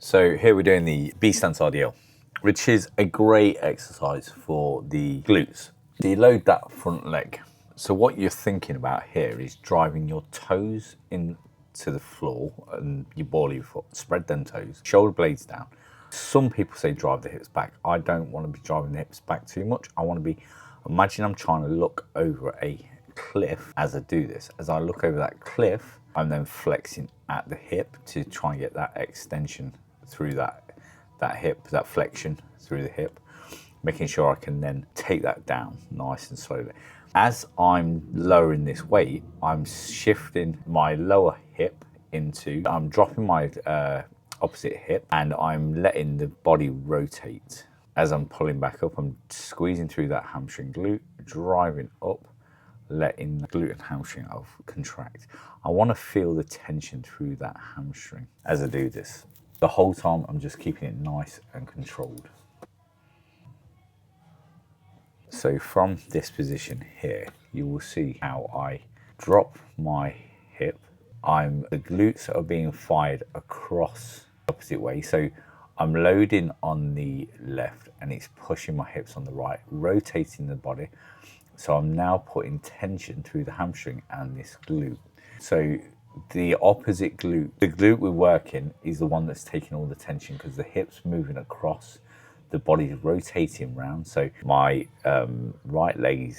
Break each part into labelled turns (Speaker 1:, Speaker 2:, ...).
Speaker 1: So here we're doing the B-stance RDL, which is a great exercise for the glutes. So you load that front leg. So what you're thinking about here is driving your toes into the floor and your ball of your foot. Spread them toes, shoulder blades down. Some people say drive the hips back. I don't want to be driving the hips back too much. I want to be, imagine I'm trying to look over a cliff as I do this. As I look over that cliff, I'm then flexing at the hip to try and get that extension through that hip, that flexion through the hip, making sure I can then take that down nice and slowly. As I'm lowering this weight, I'm shifting my lower hip I'm dropping my opposite hip and I'm letting the body rotate. As I'm pulling back up, I'm squeezing through that hamstring glute, driving up, letting the glute and hamstring contract. I want to feel the tension through that hamstring as I do this. The whole time I'm just keeping it nice and controlled. So from this position here, you will see how I drop my hip. The glutes are being fired across the opposite way. So I'm loading on the left and it's pushing my hips on the right, rotating the body. So I'm now putting tension through the hamstring and this glute. So the opposite glute, the glute we're working is the one that's taking all the tension because the hip's moving across, the body's rotating round. So my right leg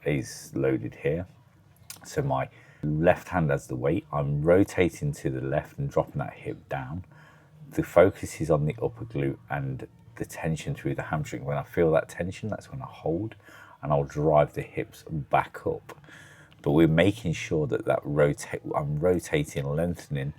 Speaker 1: is loaded here. So my left hand has the weight. I'm rotating to the left and dropping that hip down. The focus is on the upper glute and the tension through the hamstring. When I feel that tension, that's when I hold and I'll drive the hips back up. But we're making sure that I'm rotating, lengthening.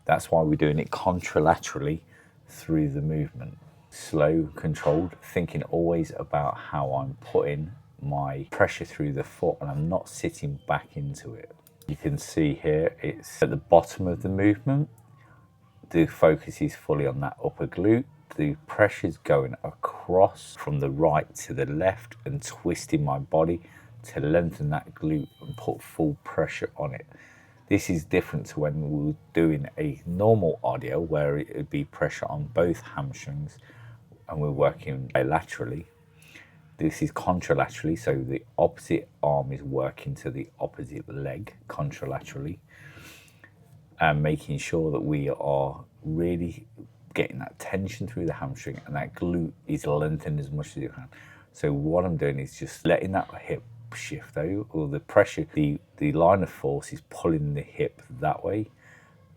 Speaker 1: That's why we're doing it contralaterally through the movement. Slow, controlled, thinking always about how I'm putting my pressure through the foot and I'm not sitting back into it. You can see here, it's at the bottom of the movement. The focus is fully on that upper glute. The pressure's going across from the right to the left and twisting my body to lengthen that glute and put full pressure on it. This is different to when we were doing a normal RDL where it would be pressure on both hamstrings and we're working bilaterally. This is contralaterally, so the opposite arm is working to the opposite leg contralaterally and making sure that we are really getting that tension through the hamstring and that glute is lengthened as much as you can. So what I'm doing is just letting that hip shift over, or the pressure, the line of force is pulling the hip that way,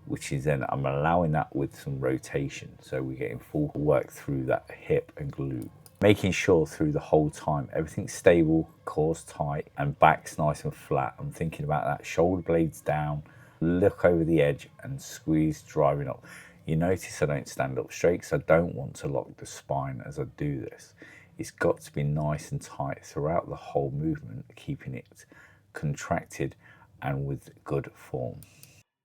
Speaker 1: which is then I'm allowing that with some rotation. So we're getting full work through that hip and glute. Making sure through the whole time, everything's stable, core's tight, and back's nice and flat. I'm thinking about that, shoulder blades down, look over the edge and squeeze, driving up. You notice I don't stand up straight because I don't want to lock the spine as I do this. It's got to be nice and tight throughout the whole movement, keeping it contracted and with good form.